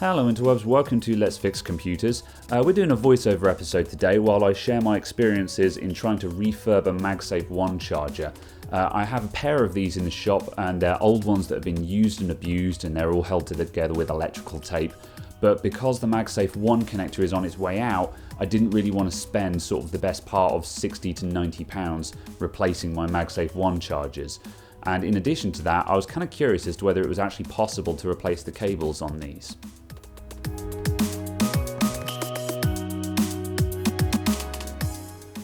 Hello interwebs, welcome to Let's Fix Computers. We're doing a voiceover episode today while I share my experiences in trying to refurb a MagSafe 1 charger. I have a pair of these in the shop and they're old ones that have been used and abused and they're all held together with electrical tape. But because the MagSafe 1 connector is on its way out, I didn't really want to spend sort of the best part of £60 to £90 replacing my MagSafe 1 chargers. And in addition to that, I was kind of curious as to whether it was actually possible to replace the cables on these.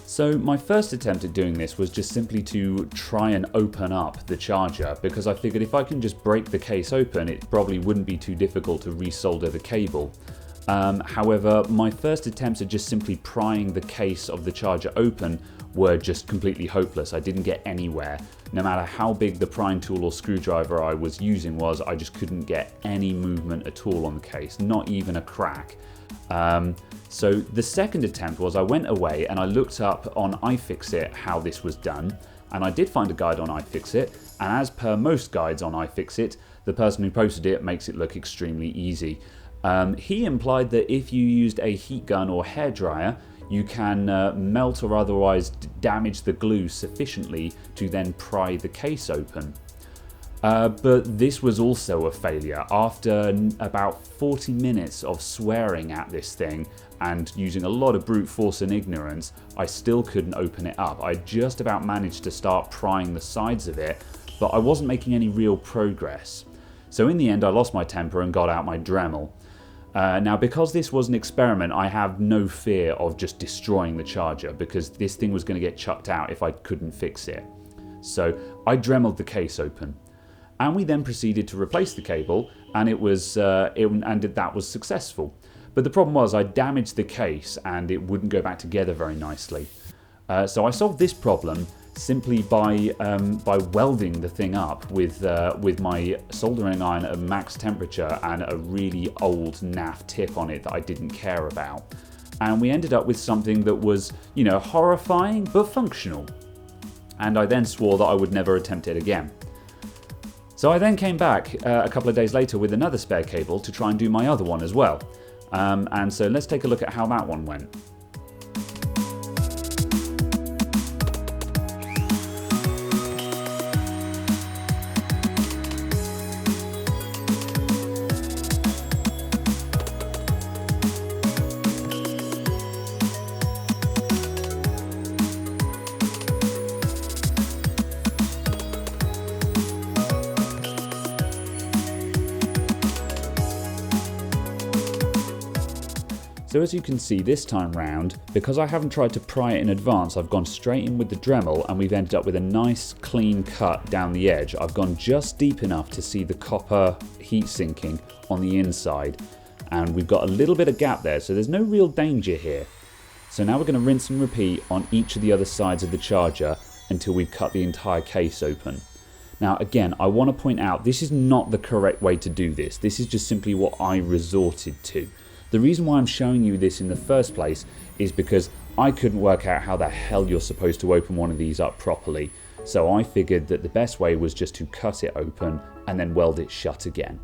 So my first attempt at doing this was just simply to try and open up the charger, because I figured if I can just break the case open, it probably wouldn't be too difficult to resolder the cable. However, my first attempts at just simply prying the case of the charger open were just completely hopeless. I didn't get anywhere. No matter how big the prying tool or screwdriver I was using was, I just couldn't get any movement at all on the case, not even a crack. So the second attempt was I went away and I looked up on iFixit how this was done, and I did find a guide on iFixit, and as per most guides on iFixit, the person who posted it makes it look extremely easy. He implied that if you used a heat gun or hairdryer, you can melt or otherwise damage the glue sufficiently to then pry the case open. But this was also a failure. After about 40 minutes of swearing at this thing and using a lot of brute force and ignorance, I still couldn't open it up. I just about managed to start prying the sides of it, but I wasn't making any real progress. So in the end I lost my temper and got out my Dremel. Now because this was an experiment, I have no fear of just destroying the charger, because this thing was going to get chucked out if I couldn't fix it. So I Dremeled the case open. And we then proceeded to replace the cable, and that was successful. But the problem was I damaged the case and it wouldn't go back together very nicely. So I solved this problem simply by welding the thing up with my soldering iron at max temperature and a really old naff tip on it that I didn't care about. And we ended up with something that was, horrifying but functional. And I then swore that I would never attempt it again. So I then came back a couple of days later with another spare cable to try and do my other one as well. And so let's take a look at how that one went. So as you can see this time round, because I haven't tried to pry it in advance, I've gone straight in with the Dremel and we've ended up with a nice clean cut down the edge. I've gone just deep enough to see the copper heat sinking on the inside, and we've got a little bit of gap there, so there's no real danger here. So now we're going to rinse and repeat on each of the other sides of the charger until we've cut the entire case open. Now again, I want to point out this is not the correct way to do this. This is just simply what I resorted to. The reason why I'm showing you this in the first place is because I couldn't work out how the hell you're supposed to open one of these up properly. So I figured that the best way was just to cut it open and then weld it shut again.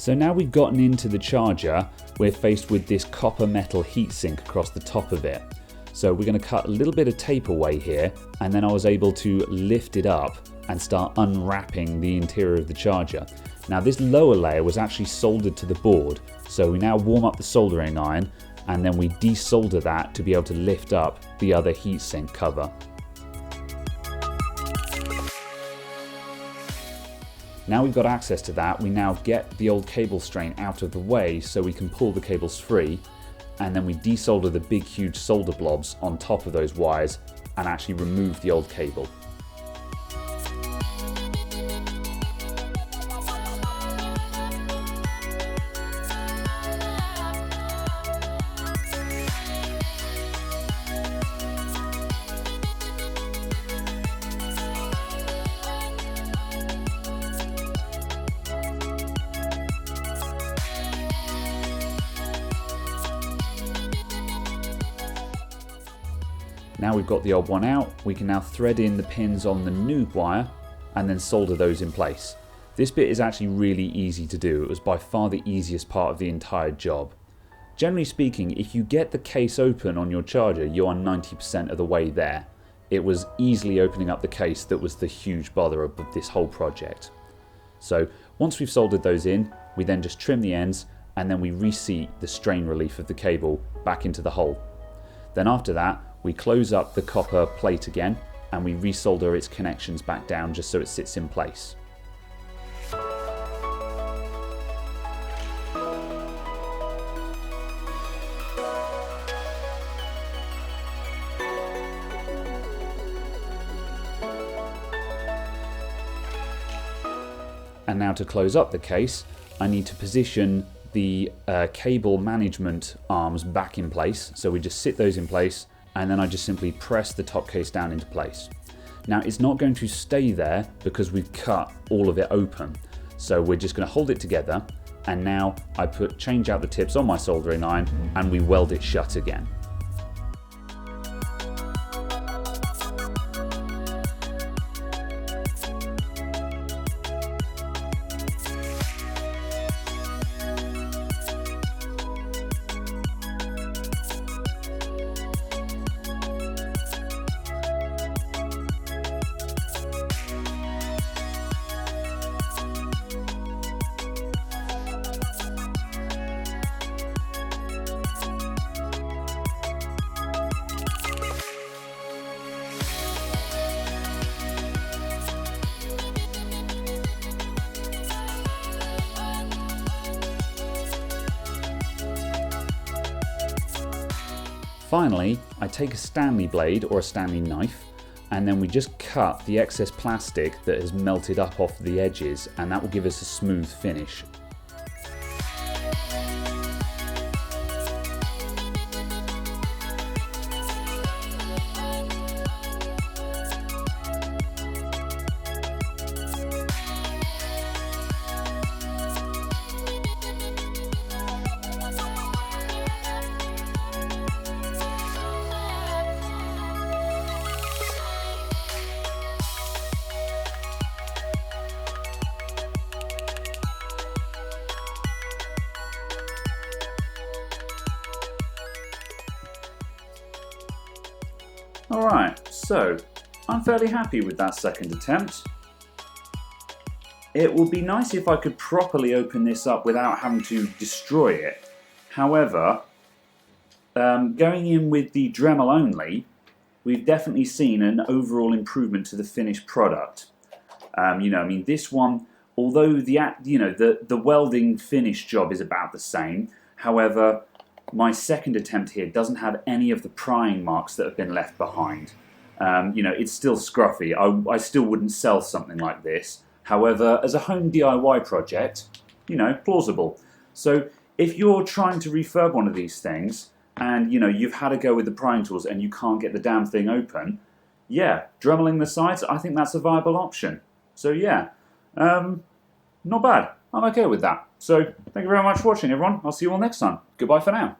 So now we've gotten into the charger, we're faced with this copper metal heatsink across the top of it. So we're going to cut a little bit of tape away here, and then I was able to lift it up and start unwrapping the interior of the charger. Now this lower layer was actually soldered to the board, so we now warm up the soldering iron and then we desolder that to be able to lift up the other heatsink cover. Now we've got access to that, we now get the old cable strain out of the way so we can pull the cables free, and then we desolder the big huge solder blobs on top of those wires and actually remove the old cable. Now we've got the old one out, we can now thread in the pins on the new wire and then solder those in place. This bit is actually really easy to do. It was by far the easiest part of the entire job. Generally speaking, if you get the case open on your charger, you are 90% of the way there. It was easily opening up the case that was the huge bother of this whole project. So once we've soldered those in, we then just trim the ends and then we reseat the strain relief of the cable back into the hole. Then after that, we close up the copper plate again and we resolder its connections back down just so it sits in place. And now to close up the case, I need to position the cable management arms back in place. So we just sit those in place and then I just simply press the top case down into place. Now it's not going to stay there because we've cut all of it open. So we're just going to hold it together, and now I change out the tips on my soldering iron and we weld it shut again. Finally, I take a Stanley blade or a Stanley knife and then we just cut the excess plastic that has melted up off the edges, and that will give us a smooth finish. Alright, so I'm fairly happy with that second attempt. It would be nice if I could properly open this up without having to destroy it. However, going in with the Dremel only, we've definitely seen an overall improvement to the finished product. This one, although the welding finish job is about the same, however, my second attempt here doesn't have any of the prying marks that have been left behind. It's still scruffy. I still wouldn't sell something like this. However, as a home DIY project, plausible. So if you're trying to refurb one of these things and, you've had a go with the prying tools and you can't get the damn thing open, yeah, dremeling the sides, I think that's a viable option. So yeah, not bad. I'm okay with that. So thank you very much for watching, everyone. I'll see you all next time. Goodbye for now.